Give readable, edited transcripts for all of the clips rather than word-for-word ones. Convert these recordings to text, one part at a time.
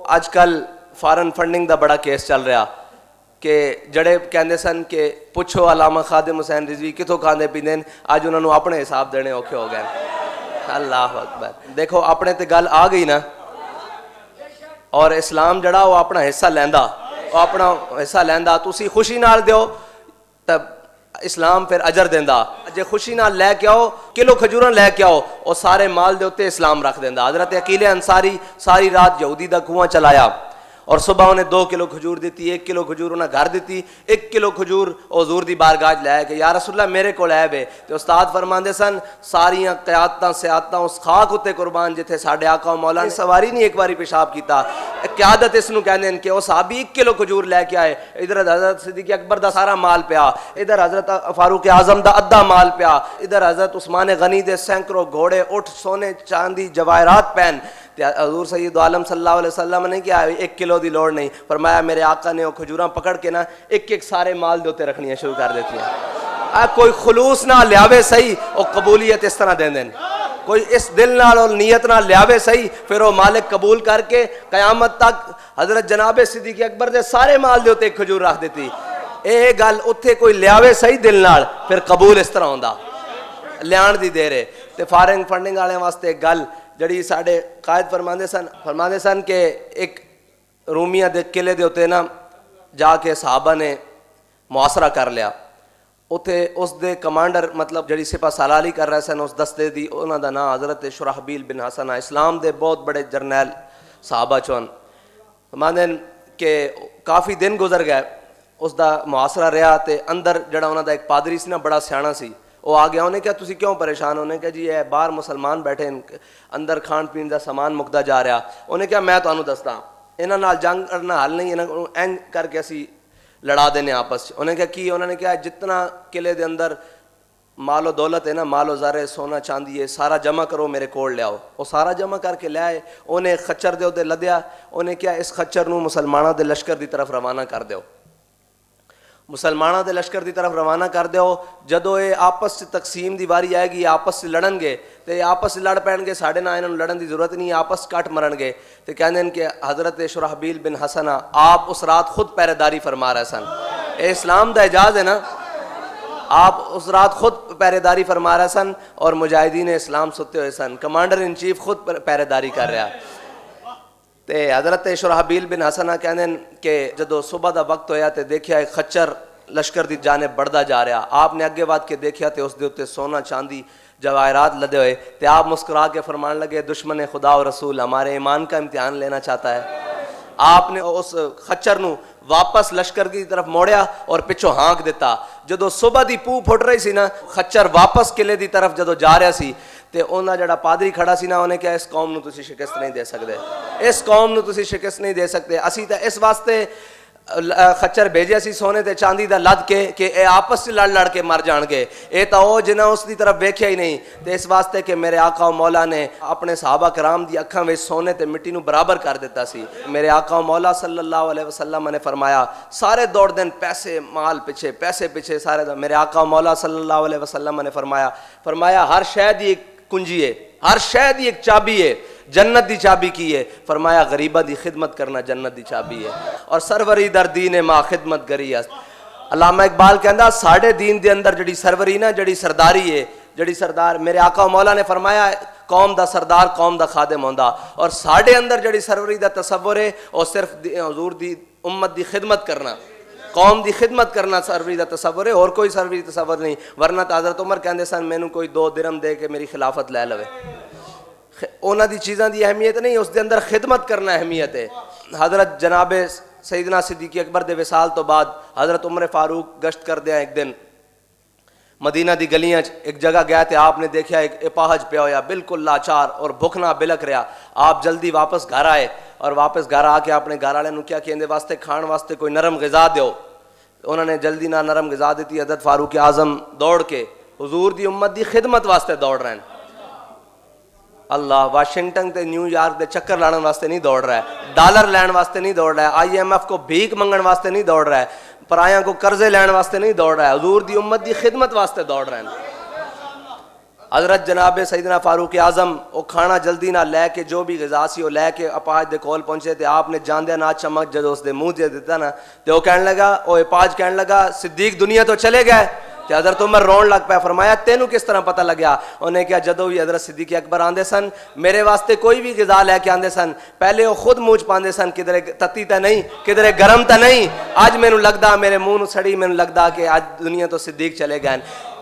اج کل foreign funding دا بڑا کیس چل رہا کہ جڑے کہندے سن کہ پوچھو علامہ خادم حسین رضوی کتوں کھاندے پیندے، اج انہوں نے اپنے حساب دینے اوکھے ہو گئے. اللہ اکبر. دیکھو اپنے تے گل آ گئی نا، اور اسلام جڑا وہ اپنا حصہ لیندا، وہ اپنا حصہ لیندا. تسی خوشی نال دیو تب اسلام پھر اجر دیندا، جے خوشی نال لے کے آؤ کلو کھجوراں لے کے آؤ اور سارے مال دے اوتے اسلام رکھ دیندا. حضرت عقیل انصاری ساری رات یہودی دا کنواں چلایا اور صبح انہیں 2 کلو کھجور دیتی، 1 کلو کھجور انہیں گھر دیتی، 1 کلو کھجور حضور دی بارگاہ لے کہ یا رسول اللہ میرے کو لے بے. تو استاد فرماندے سن ساریاں قیادتاں سیادتاں اس خاک اتے قربان جتھے ساڈے آقا و مولا نے سواری نہیں ایک باری پیشاب کیتا. قیادت اس نو کہندے ہیں کہ وہ صحابی 1 کلو کھجور لے کے آئے، ادھر حضرت صدیق اکبر دا سارا مال پیا، ادھر حضرت فاروق اعظم دا ادھا مال پیا، ادھر حضرت عثمان غنی دے سینکڑوں گھوڑے اٹھ سونے چاندی جواہرات پہن. حضور سید عالم صلی اللہ علیہ وسلم نے کیا 1 کلو دی لوڑ نہیں، فرمایا میرے آقا نے وہ کھجوراں پکڑ کے نا ایک ایک سارے مال دے اوتے رکھنیاں شروع کر دیتی ہیں. کوئی خلوص نہ لیاوے صحیح او قبولیت اس طرح دین دین، کوئی اس دل نال اور نیت نہ لیاوے صحیح پھر وہ مالک قبول کر کے قیامت تک حضرت جناب صدیق اکبر دے سارے مال دے اوتے ایک کھجور رکھ دیتی. اے گل اتھے کوئی لیاوے صحیح دل نال پھر قبول اس طرح ہوندا، لیان دی دیر ہے. تے فارن فنڈنگ والے واسطے گل جڑی ساڈے قائد فرماندے سن کہ ایک رومیہ دے قلعے دے اوتے نا جا کے صحابہ نے محاصرہ کر لیا. اتھے اس دے کمانڈر مطلب جڑی سپاہ سالاری کر رہے سن اس دستے دی، انہاں دا نام حضرت شرحبیل بن حسن، اسلام دے بہت بڑے جرنیل صحابہ چون. فرماندے کہ کافی دن گزر گئے، اس دا محاصرہ رہا تے اندر جڑا انہاں دا ایک پادری سی نا بڑا سیاںا سی، وہ آ گیا. انہیں کہا تسی کیوں پریشان؟ انہیں کہا جی اے باہر مسلمان بیٹھے اندر کھان پین دا سامان مکدا جا رہا. انہیں کہا میں تانوں دسدا انہاں نال جنگ کرنا حل نہیں، انہاں این کر کے اسی لڑا دینے آپس. انہیں کہا کی؟ انہوں نے کہا جتنا قلعے دے اندر مال و دولت ہے نا، مال و زر سونا چاندی ہے، سارا جمع کرو میرے کول لے آؤ. وہ سارا جمع کر کے لے آئے. انہیں خچر دے لدیا. انہیں کہا اس خچر نو مسلمانوں دے لشکر دی طرف روانہ کر دیو، مسلمانوں دے لشکر دی طرف روانہ کر دیو. جدو یہ آپس تقسیم دی واری آئے گی، آپس لڑن گے تے آپس لڑ پین گے، ساڑھے نہ انہوں لڑن دی ضرورت نہیں، آپس کٹ مرن گے. تے کہندے ہیں کہ حضرت شرحبیل بن حسن آپ اس رات خود پہرے داری فرما رہے سن. اے اسلام دا اعجاز ہے نا، آپ اس رات خود پہرے داری فرما رہے سن اور مجاہدین اسلام ستے ہوئے سن. کمانڈر ان چیف خود پہرے داری کر رہا. تے حضرت شرحبیل بن حسن کہندے ہیں کہ جدو صبح دا وقت ہویا تے دیکھیا ایک خچر لشکر دی جانب بڑھدا جا رہا. آپ نے اگے واد کے دیکھیا تے اس دے اوتے سونا چاندی جواہرات لدے ہوئے. تے آپ مسکرا کے فرمان لگے دشمن خدا و رسول ہمارے ایمان کا امتحان لینا چاہتا ہے. آپ نے اس خچر نو واپس لشکر کی طرف موڑیا اور پچھو ہانک دیتا. جدو صبح دی پو پھٹ رہی سی نا، خچر واپس قلعے دی طرف جدو جا رہا سی تے انہاں جڑا پادری کھڑا سی نا، انہیں کہا اس قوم نو تسی شکست نہیں دے سکتے، اس قوم نو تسی شکست نہیں دے سکتے. اسی تے اس واسطے خچر بھیجیا سی سونے تے چاندی دا لد کے کہ اے آپس لڑ لڑ کے مر جان گے. اے تا او جنہاں اس دی طرف ویکھیا ہی نہیں. تے اس واسطے کہ میرے آقا و مولا نے اپنے صحابہ کرام دی اکھاں وچ سونے تے مٹی نو برابر کر دیتا سی. میرے آقا و مولا صلی اللہ علیہ وسلم نے فرمایا سارے دوڑ دین پیسے مال پیچھے، پیسے پیچھے سارے. میرے آقا و مولا صلی اللہ علیہ وسلم نے فرمایا ہر شے دی ایک کنجی ہے، ہر شے دی ایک چابی ہے. جنت دی چابی کی ہے؟ فرمایا غریبہ دی خدمت کرنا جنت دی چابی ہے. اور سروری در دین ما خدمت گری است. علامہ اقبال کہندا ساڑھے دین دے اندر جڑی سروری نا، جڑی سرداری ہے، جڑی سردار میرے آقا و مولا نے فرمایا قوم دا سردار قوم دا خادم ہوندا. اور ساڑھے اندر جڑی سروری دا تصور ہے وہ صرف حضور دی امت دی خدمت کرنا، قوم دی خدمت کرنا سروری دا تصور ہے، اور کوئی سروری تصور نہیں. ورنہ حضرت عمر کہندے سن مینوں کوئی 2 درہم دے کے میری خلافت لے لوے. اونا دی چیزاں دی اہمیت نہیں، اس دے اندر خدمت کرنا اہمیت ہے. حضرت جناب سیدنا صدیق اکبر دے وصال تو بعد حضرت عمر فاروق گشت کر دیا ایک دن مدینہ دی گلیاں ایک جگہ گیا تے آپ نے دیکھا ایک اپاہج پیا ہویا بالکل لاچار اور بھکنا بلک رہا. آپ جلدی واپس گھر آئے اور واپس گھر آ کے اپنے گھر والے نو کیا کہ اندے واسطے کھان واسطے کوئی نرم غذا دیو. انہوں نے جلدی نہ نرم غذا دیتی. حضرت فاروق اعظم دوڑ کے حضور دی امت دی خدمت واسطے دوڑ رہے ہیں. اللہ واشنگٹن تے نیو یارک دے چکر لانے واسطے نہیں دوڑ رہا ہے، ڈالر لین واسطے نہیں دوڑ رہا ہے، IMF کو بھیک منگن واسطے نہیں دوڑ رہا ہے، پرایاں کو قرضے لین واسطے نہیں دوڑ رہا ہے، حضور دی امت دی خدمت واسطے دوڑ رہے ہیں. حضرت جناب سیدنا فاروق اعظم وہ کھانا جلدی نہ لے کے جو بھی غذا سی وہ لے کے اپاج دے کول پہنچے تے آپ نے جاندے نہ چمک جدو اس دے منہ دے دیتا نا تے وہ کہنے لگا، وہ اپاج کہنے لگا صدیق دنیا تو چلے گئے تے حضرت عمر رون لگ پیا، فرمایا تینوں کس طرح پتہ لگیا؟ انہیں کہا جدو بھی حضرت صدیق اکبر آندے سن میرے واسطے کوئی بھی غذا لے کے آندے سن پہلے وہ خود منہ پاندے سن کدھر تتی تے نہیں کدھر گرم تے نہیں، اج مینوں لگدا میرے منہ نو سڑی مینوں لگدا کہ اج دنیا تو صدیق چلے گئے۔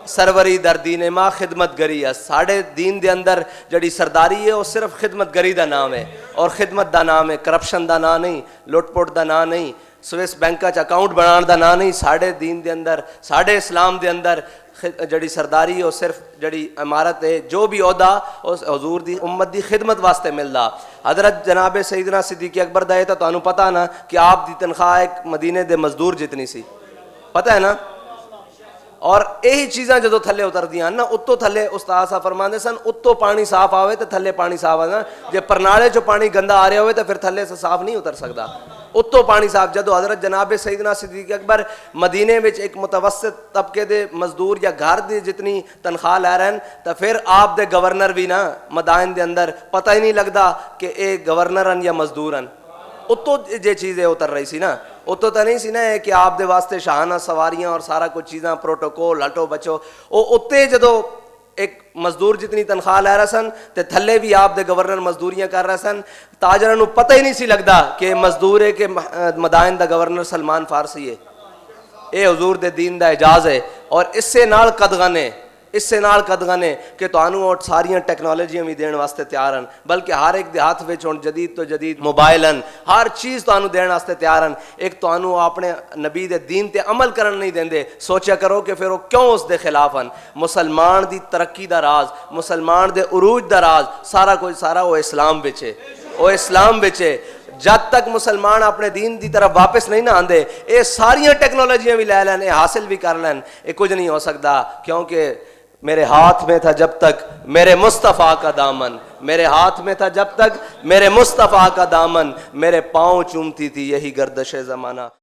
سروری در دین ماں خدمت گری ہے، ساڑھے دین دے اندر جڑی سرداری ہے وہ صرف خدمت گری دا نام ہے، اور خدمت دا نام ہے، کرپشن دا نام نہیں، لوٹ پوٹ دا نام نہیں، سویس بینکا چ اکاؤنٹ بنان دا نام نہیں۔ ساڑھے دین دے اندر ساڑھے اسلام دے اندر جڑی سرداری ہے وہ صرف جڑی عمارت ہے جو بھی عہدہ اس حضور دی امت دی خدمت واسطے ملدا۔ حضرت جناب سیدنا صدیق اکبر دا تو تانوں پتہ نا کہ آپ دی تنخواہ ایک مدینے دے مزدور جتنی سی، پتہ ہے نا؟ اور یہی چیزاں جدو تھلے اتر دیاں نا اتو تھلے استاد صاحب فرماندے سن اتو پانی صاف آوے تے تھلے پانی صاف آ جے پرنالے جو پانی گندا آ رہا ہوئے تے پھر تھلے سے صاف نہیں اتر سکتا، اتو پانی صاف۔ جدو حضرت جناب سیدنا صدیق اکبر مدینے وچ ایک متوسط طبقے دے مزدور یا گھر دی جتنی تنخواہ لے رہے ہیں تو پھر آپ دے گورنر بھی نا مدائن دے اندر پتہ ہی نہیں لگدا کہ اے گورنر ہیں یا مزدور ہیں۔ اتو جے چیزیں اتر رہی سی نا اتو تو نہیں سی نا کہ آپ دے واسطے شاہانہ سواریاں اور سارا کچھ چیزاں پروٹوکول ہٹو بچو، وہ اتے جدو ایک مزدور جتنی تنخواہ لے رہے سن تے تھلے بھی آپ دے گورنر مزدوریاں کر رہے سن، تاجروں نو پتہ ہی نہیں سی لگدا کہ مزدور ہے کہ مدائن دا گورنر سلمان فارسی ہے۔ اے حضور دے دین دا اعجاز ہے، اور اس سے نال قدغنے کہ تانوں اور ساریاں ٹیکنالوجیاں بھی دین واسطے تیار ہیں، بلکہ ہر ایک دے ہاتھ وچ ہن جدید تو جدید موبائل ہیں، ہر چیز تانوں دین واسطے تیار ہیں۔ ایک تانوں اپنے نبی دے دین تے عمل کرن نہیں دیندے، سوچیا کرو کہ پھر وہ کیوں اس دے خلاف ہیں۔ مسلمان دی ترقی دا راز، مسلمان دے عروج دا راز سارا وہ اسلام وچ ہے، وہ اسلام وچ ہے۔ جب تک مسلمان اپنے دین دی طرف واپس نہیں نہ آندے اے ساریاں ٹیکنالوجیاں بھی لے لین، اے حاصل بھی کر لین، اے کچھ نہیں ہو سکتا، کیونکہ میرے ہاتھ میں تھا جب تک میرے مصطفیٰ کا دامن، میرے ہاتھ میں تھا جب تک میرے مصطفیٰ کا دامن، میرے پاؤں چومتی تھی یہی گردش زمانہ۔